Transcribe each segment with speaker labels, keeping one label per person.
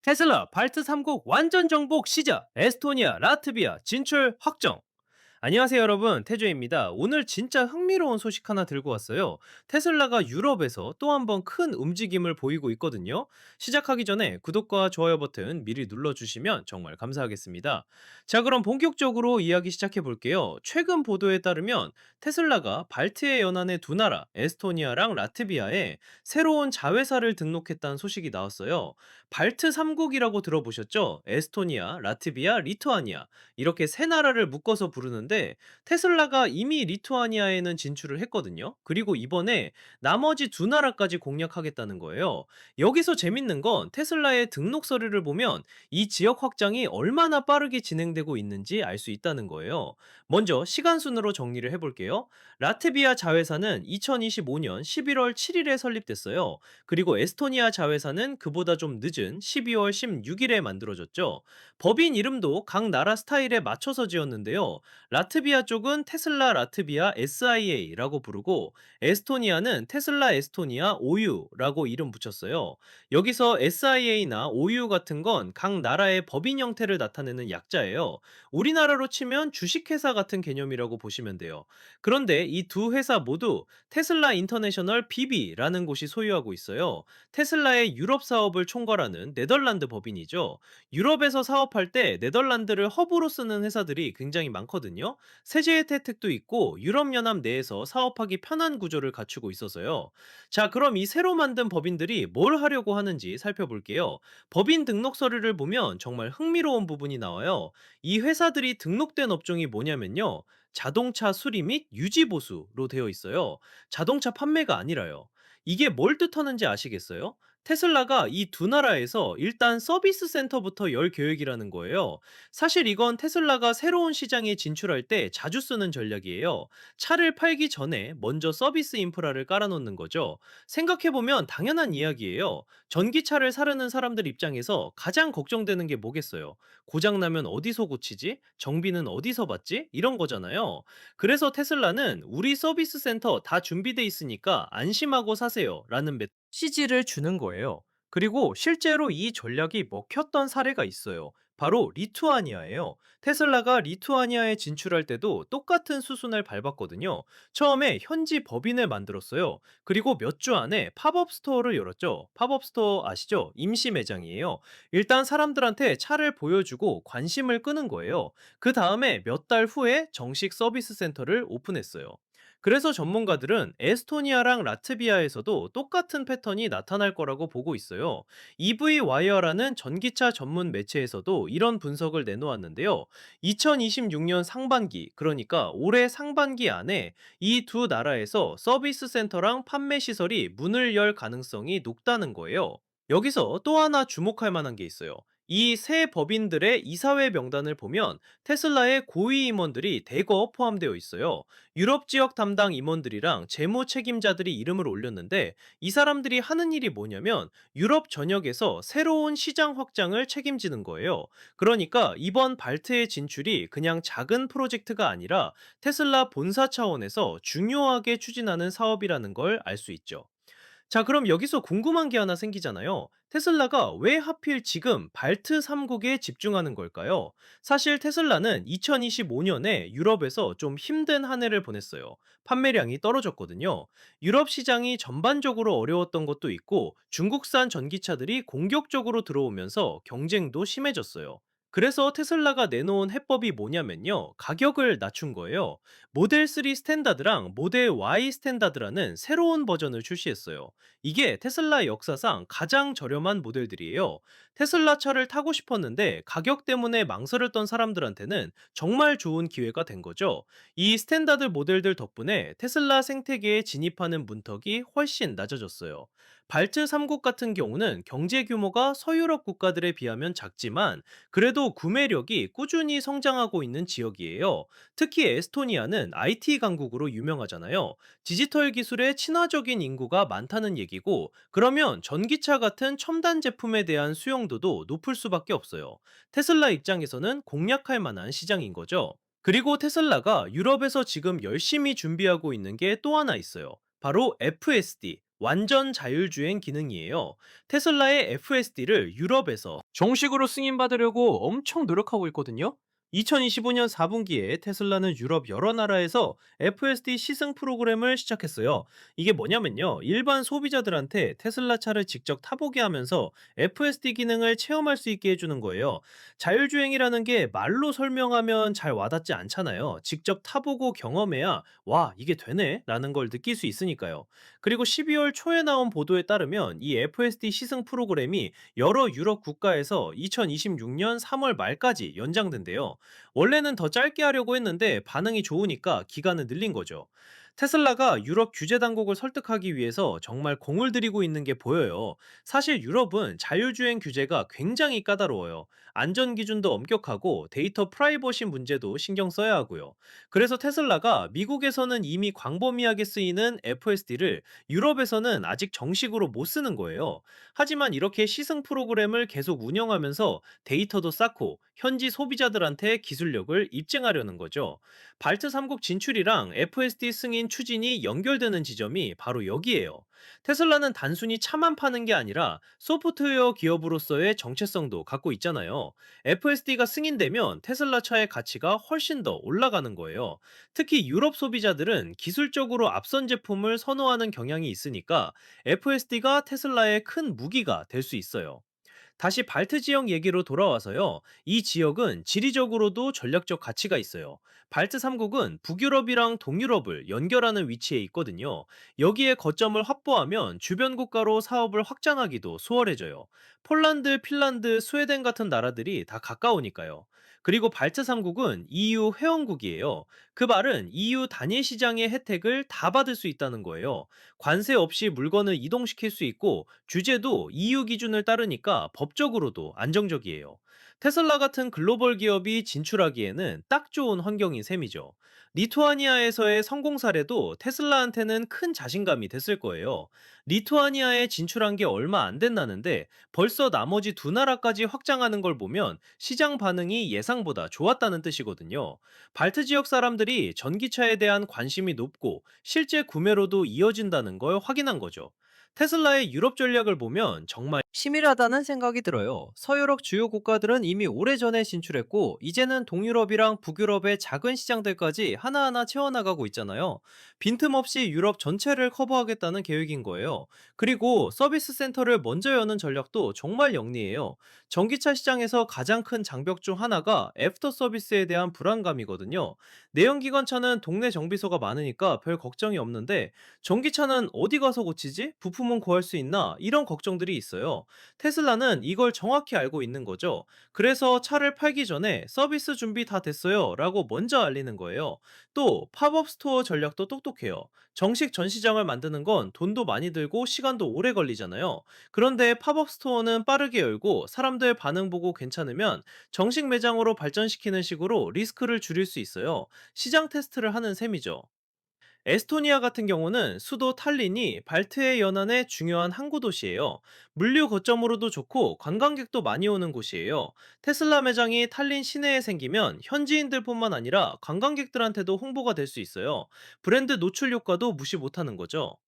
Speaker 1: 테슬라 발트 3국 완전 정복 시작! 에스토니아, 라트비아 진출 확정! 안녕하세요 여러분, 태조입니다. 오늘 진짜 흥미로운 소식 하나 들고 왔어요. 테슬라가 유럽에서 또 한 번 큰 움직임을 보이고 있거든요. 시작하기 전에 구독과 좋아요 버튼 미리 눌러주시면 정말 감사하겠습니다. 자, 그럼 본격적으로 이야기 시작해 볼게요. 최근 보도에 따르면 테슬라가 발트해 연안의 두 나라 에스토니아랑 라트비아에 새로운 자회사를 등록했다는 소식이 나왔어요. 발트 3국이라고 들어보셨죠? 에스토니아, 라트비아, 리투아니아, 이렇게 세 나라를 묶어서 부르는데, 테슬라가 이미 리투아니아에는 진출을 했거든요. 그리고 이번에 나머지 두 나라까지 공략하겠다는 거예요. 여기서 재밌는 건 테슬라의 등록 서류를 보면 이 지역 확장이 얼마나 빠르게 진행되고 있는지 알 수 있다는 거예요. 먼저 시간 순으로 정리를 해볼게요. 라트비아 자회사는 2025년 11월 7일에 설립됐어요. 그리고 에스토니아 자회사는 그보다 좀 늦은 12월 16일에 만들어졌죠. 법인 이름도 각 나라 스타일에 맞춰서 지었는데요. 라트비아 쪽은 테슬라 라트비아 SIA라고 부르고, 에스토니아는 테슬라 에스토니아 OU라고 이름 붙였어요. 여기서 SIA나 OU 같은 건 각 나라의 법인 형태를 나타내는 약자예요. 우리나라로 치면 주식회사 같은 개념이라고 보시면 돼요. 그런데 이 두 회사 모두 테슬라 인터내셔널 BV라는 곳이 소유하고 있어요. 테슬라의 유럽 사업을 총괄하는 네덜란드 법인이죠. 유럽에서 사업할 때 네덜란드를 허브로 쓰는 회사들이 굉장히 많거든요. 세제 혜택도 있고 유럽연합 내에서 사업하기 편한 구조를 갖추고 있어서요. 자, 그럼 이 새로 만든 법인들이 뭘 하려고 하는지 살펴볼게요. 법인 등록 서류를 보면 정말 흥미로운 부분이 나와요. 이 회사들이 등록된 업종이 뭐냐면요, 자동차 수리 및 유지 보수로 되어 있어요. 자동차 판매가 아니라요. 이게 뭘 뜻하는지 아시겠어요? 테슬라가 이 두 나라에서 일단 서비스 센터부터 열 계획이라는 거예요. 사실 이건 테슬라가 새로운 시장에 진출할 때 자주 쓰는 전략이에요. 차를 팔기 전에 먼저 서비스 인프라를 깔아놓는 거죠. 생각해보면 당연한 이야기예요. 전기차를 사려는 사람들 입장에서 가장 걱정되는 게 뭐겠어요? 고장나면 어디서 고치지? 정비는 어디서 받지? 이런 거잖아요. 그래서 테슬라는 우리 서비스 센터 다 준비돼 있으니까 안심하고 사세요 라는 메시지를 주는 거예요. 그리고 실제로 이 전략이 먹혔던 사례가 있어요. 바로 리투아니아예요. 테슬라가 리투아니아에 진출할 때도 똑같은 수순을 밟았거든요. 처음에 현지 법인을 만들었어요. 그리고 몇 주 안에 팝업 스토어를 열었죠. 팝업 스토어 아시죠? 임시 매장이에요. 일단 사람들한테 차를 보여주고 관심을 끄는 거예요. 그 다음에 몇 달 후에 정식 서비스 센터를 오픈했어요. 그래서 전문가들은 에스토니아랑 라트비아에서도 똑같은 패턴이 나타날 거라고 보고 있어요. EV 와이어라는 전기차 전문 매체에서도 이런 분석을 내놓았는데요. 2026년 상반기, 그러니까 올해 상반기 안에 이 두 나라에서 서비스 센터랑 판매 시설이 문을 열 가능성이 높다는 거예요. 여기서 또 하나 주목할 만한 게 있어요. 이 새 법인들의 이사회 명단을 보면 테슬라의 고위 임원들이 대거 포함되어 있어요. 유럽 지역 담당 임원들이랑 재무 책임자들이 이름을 올렸는데, 이 사람들이 하는 일이 뭐냐면 유럽 전역에서 새로운 시장 확장을 책임지는 거예요. 그러니까 이번 발트의 진출이 그냥 작은 프로젝트가 아니라 테슬라 본사 차원에서 중요하게 추진하는 사업이라는 걸 알 수 있죠. 자, 그럼 여기서 궁금한 게 하나 생기잖아요. 테슬라가 왜 하필 지금 발트 3국에 집중하는 걸까요? 사실 테슬라는 2025년에 유럽에서 좀 힘든 한 해를 보냈어요. 판매량이 떨어졌거든요. 유럽 시장이 전반적으로 어려웠던 것도 있고, 중국산 전기차들이 공격적으로 들어오면서 경쟁도 심해졌어요. 그래서 테슬라가 내놓은 해법이 뭐냐면요, 가격을 낮춘 거예요. 모델 3 스탠다드랑 모델 Y 스탠다드라는 새로운 버전을 출시했어요. 이게 테슬라 역사상 가장 저렴한 모델들이에요. 테슬라 차를 타고 싶었는데 가격 때문에 망설였던 사람들한테는 정말 좋은 기회가 된 거죠. 이 스탠다드 모델들 덕분에 테슬라 생태계에 진입하는 문턱이 훨씬 낮아졌어요. 발트 3국 같은 경우는 경제 규모가 서유럽 국가들에 비하면 작지만 그래도 구매력이 꾸준히 성장하고 있는 지역이에요. 특히 에스토니아는 IT 강국으로 유명하잖아요. 디지털 기술에 친화적인 인구가 많다는 얘기고, 그러면 전기차 같은 첨단 제품에 대한 수용도도 높을 수밖에 없어요. 테슬라 입장에서는 공략할 만한 시장인 거죠. 그리고 테슬라가 유럽에서 지금 열심히 준비하고 있는 게 또 하나 있어요. 바로 FSD, 완전 자율주행 기능이에요. 테슬라의 FSD를 유럽에서 정식으로 승인받으려고 엄청 노력하고 있거든요. 2025년 4분기에 테슬라는 유럽 여러 나라에서 FSD 시승 프로그램을 시작했어요. 이게 뭐냐면요. 일반 소비자들한테 테슬라 차를 직접 타보게 하면서 FSD 기능을 체험할 수 있게 해주는 거예요. 자율주행이라는 게 말로 설명하면 잘 와닿지 않잖아요. 직접 타보고 경험해야 와, 이게 되네? 라는 걸 느낄 수 있으니까요. 그리고 12월 초에 나온 보도에 따르면 이 FSD 시승 프로그램이 여러 유럽 국가에서 2026년 3월 말까지 연장된대요. 원래는 더 짧게 하려고 했는데 반응이 좋으니까 기간을 늘린 거죠. 테슬라가 유럽 규제 당국을 설득하기 위해서 정말 공을 들이고 있는 게 보여요. 사실 유럽은 자율주행 규제가 굉장히 까다로워요. 안전 기준도 엄격하고 데이터 프라이버시 문제도 신경 써야 하고요. 그래서 테슬라가 미국에서는 이미 광범위하게 쓰이는 FSD를 유럽에서는 아직 정식으로 못 쓰는 거예요. 하지만 이렇게 시승 프로그램을 계속 운영하면서 데이터도 쌓고 현지 소비자들한테 기술력을 입증하려는 거죠. 발트 3국 진출이랑 FSD 승인 추진이 연결되는 지점이 바로 여기에요. 테슬라는 단순히 차만 파는 게 아니라 소프트웨어 기업으로서의 정체성도 갖고 있잖아요. FSD가 승인되면 테슬라 차의 가치가 훨씬 더 올라가는 거예요. 특히 유럽 소비자들은 기술적으로 앞선 제품을 선호하는 경향이 있으니까 FSD가 테슬라의 큰 무기가 될 수 있어요. 다시 발트 지역 얘기로 돌아와서요. 이 지역은 지리적으로도 전략적 가치가 있어요. 발트 3국은 북유럽이랑 동유럽을 연결하는 위치에 있거든요. 여기에 거점을 확보하면 주변 국가로 사업을 확장하기도 수월해져요. 폴란드, 핀란드, 스웨덴 같은 나라들이 다 가까우니까요. 그리고 발트 3국은 EU 회원국이에요. 그 말은 EU 단일 시장의 혜택을 다 받을 수 있다는 거예요. 관세 없이 물건을 이동시킬 수 있고 규제도 EU 기준을 따르니까 법적으로도 안정적이에요. 테슬라 같은 글로벌 기업이 진출하기에는 딱 좋은 환경인 셈이죠. 리투아니아에서의 성공 사례도 테슬라한테는 큰 자신감이 됐을 거예요. 리투아니아에 진출한 게 얼마 안 됐나는데 벌써 나머지 두 나라까지 확장하는 걸 보면 시장 반응이 예상보다 좋았다는 뜻이거든요. 발트 지역 사람들이 전기차에 대한 관심이 높고 실제 구매로도 이어진다는 걸 확인한 거죠. 테슬라의 유럽 전략을 보면 정말 치밀하다는 생각이 들어요. 서유럽 주요 국가들은 이미 오래전에 진출했고, 이제는 동유럽이랑 북유럽의 작은 시장들까지 하나하나 채워나가고 있잖아요. 빈틈없이 유럽 전체를 커버하겠다는 계획인 거예요. 그리고 서비스 센터를 먼저 여는 전략도 정말 영리해요. 전기차 시장에서 가장 큰 장벽 중 하나가 애프터 서비스에 대한 불안감이거든요. 내연기관차는 동네 정비소가 많으니까 별 걱정이 없는데 전기차는 어디 가서 고치지? 부품은 구할 수 있나? 이런 걱정들이 있어요. 테슬라는 이걸 정확히 알고 있는 거죠. 그래서 차를 팔기 전에 서비스 준비 다 됐어요 라고 먼저 알리는 거예요. 또 팝업 스토어 전략도 똑똑해요. 정식 전시장을 만드는 건 돈도 많이 들고 시간도 오래 걸리잖아요. 그런데 팝업 스토어는 빠르게 열고 사람들 반응 보고 괜찮으면 정식 매장으로 발전시키는 식으로 리스크를 줄일 수 있어요. 시장 테스트를 하는 셈이죠. 에스토니아 같은 경우는 수도 탈린이 발트해 연안의 중요한 항구 도시예요. 물류 거점으로도 좋고 관광객도 많이 오는 곳이에요. 테슬라 매장이 탈린 시내에 생기면 현지인들뿐만 아니라 관광객들한테도 홍보가 될 수 있어요. 브랜드 노출 효과도 무시 못하는 거죠.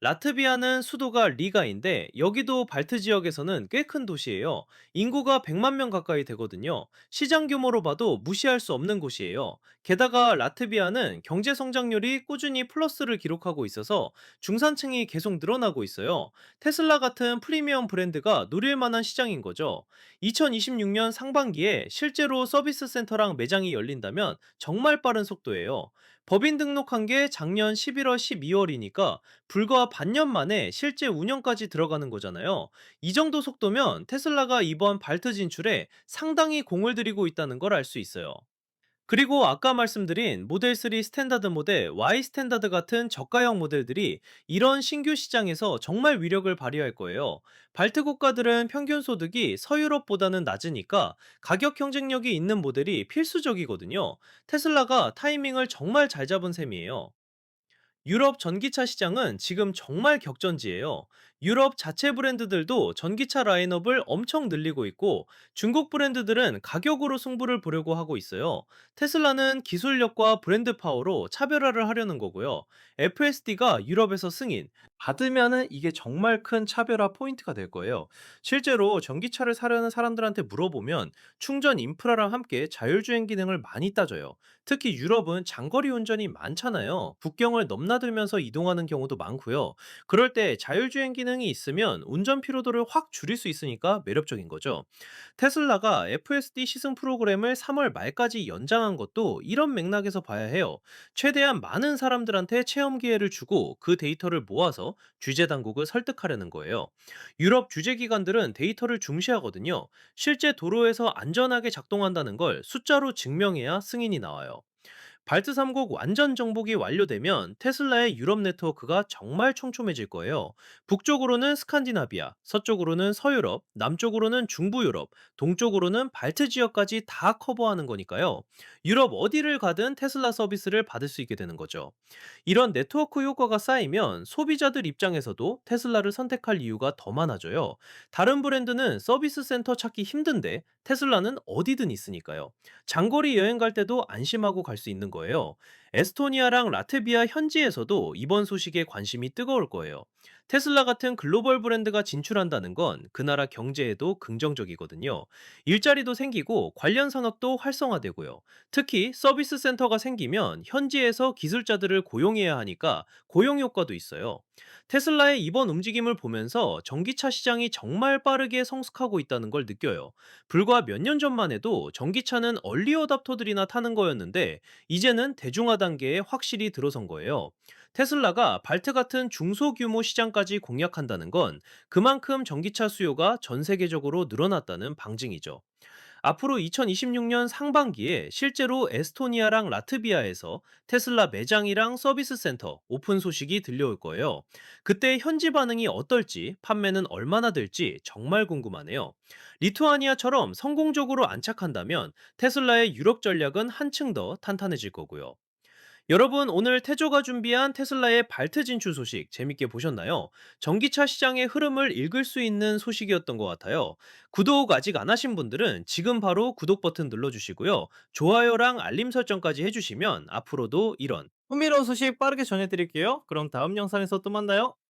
Speaker 1: 라트비아는 수도가 리가인데 여기도 발트 지역에서는 꽤 큰 도시예요. 인구가 100만 명 가까이 되거든요. 시장 규모로 봐도 무시할 수 없는 곳이에요. 게다가 라트비아는 경제 성장률이 꾸준히 플러스를 기록하고 있어서 중산층이 계속 늘어나고 있어요. 테슬라 같은 프리미엄 브랜드가 노릴 만한 시장인 거죠. 2026년 상반기에 실제로 서비스 센터랑 매장이 열린다면 정말 빠른 속도예요. 법인 등록한 게 작년 11월 12월이니까 불과 반년 만에 실제 운영까지 들어가는 거잖아요. 이 정도 속도면 테슬라가 이번 발트 진출에 상당히 공을 들이고 있다는 걸 알 수 있어요. 그리고 아까 말씀드린 모델 3 스탠다드 모델, Y 스탠다드 같은 저가형 모델들이 이런 신규 시장에서 정말 위력을 발휘할 거예요. 발트 국가들은 평균 소득이 서유럽보다는 낮으니까 가격 경쟁력이 있는 모델이 필수적이거든요. 테슬라가 타이밍을 정말 잘 잡은 셈이에요. 유럽 전기차 시장은 지금 정말 격전지예요. 유럽 자체 브랜드들도 전기차 라인업을 엄청 늘리고 있고, 중국 브랜드들은 가격으로 승부를 보려고 하고 있어요. 테슬라는 기술력과 브랜드 파워로 차별화를 하려는 거고요. FSD가 유럽에서 승인, 받으면은 이게 정말 큰 차별화 포인트가 될 거예요. 실제로 전기차를 사려는 사람들한테 물어보면 충전 인프라랑 함께 자율주행 기능을 많이 따져요. 특히 유럽은 장거리 운전이 많잖아요. 국경을 넘나들면서 이동하는 경우도 많고요. 그럴 때 자율주행 기능이 있으면 운전 피로도를 확 줄일 수 있으니까 매력적인 거죠. 테슬라가 FSD 시승 프로그램을 3월 말까지 연장한 것도 이런 맥락에서 봐야 해요. 최대한 많은 사람들한테 체험 기회를 주고 그 데이터를 모아서 규제 당국을 설득하려는 거예요. 유럽 규제 기관들은 데이터를 중시하거든요. 실제 도로에서 안전하게 작동한다는 걸 숫자로 증명해야 승인이 나와요. 발트 3국 완전 정복이 완료되면 테슬라의 유럽 네트워크가 정말 촘촘해질 거예요. 북쪽으로는 스칸디나비아, 서쪽으로는 서유럽, 남쪽으로는 중부 유럽, 동쪽으로는 발트 지역까지 다 커버하는 거니까요. 유럽 어디를 가든 테슬라 서비스를 받을 수 있게 되는 거죠. 이런 네트워크 효과가 쌓이면 소비자들 입장에서도 테슬라를 선택할 이유가 더 많아져요. 다른 브랜드는 서비스 센터 찾기 힘든데 테슬라는 어디든 있으니까요. 장거리 여행 갈 때도 안심하고 갈 수 있는 거예요. 에스토니아랑 라트비아 현지에서도 이번 소식에 관심이 뜨거울 거예요. 테슬라 같은 글로벌 브랜드가 진출한다는 건 그 나라 경제에도 긍정적이거든요. 일자리도 생기고 관련 산업도 활성화되고요. 특히 서비스 센터가 생기면 현지에서 기술자들을 고용해야 하니까 고용 효과도 있어요. 테슬라의 이번 움직임을 보면서 전기차 시장이 정말 빠르게 성숙하고 있다는 걸 느껴요. 불과 몇 년 전만 해도 전기차는 얼리 어답터들이나 타는 거였는데 이제는 대중화 단계에 확실히 들어선 거예요. 테슬라가 발트 같은 중소규모 시장까지 공략한다는 건 그만큼 전기차 수요가 전 세계적으로 늘어났다는 방증이죠. 앞으로 2026년 상반기에 실제로 에스토니아랑 라트비아에서 테슬라 매장이랑 서비스 센터 오픈 소식이 들려올 거예요. 그때 현지 반응이 어떨지, 판매는 얼마나 될지 정말 궁금하네요. 리투아니아처럼 성공적으로 안착한다면 테슬라의 유럽 전략은 한층 더 탄탄해질 거고요. 여러분, 오늘 태조가 준비한 테슬라의 발트 진출 소식 재밌게 보셨나요? 전기차 시장의 흐름을 읽을 수 있는 소식이었던 것 같아요. 구독 아직 안 하신 분들은 지금 바로 구독 버튼 눌러주시고요. 좋아요랑 알림 설정까지 해주시면 앞으로도 이런 흥미로운 소식 빠르게 전해드릴게요. 그럼 다음 영상에서 또 만나요.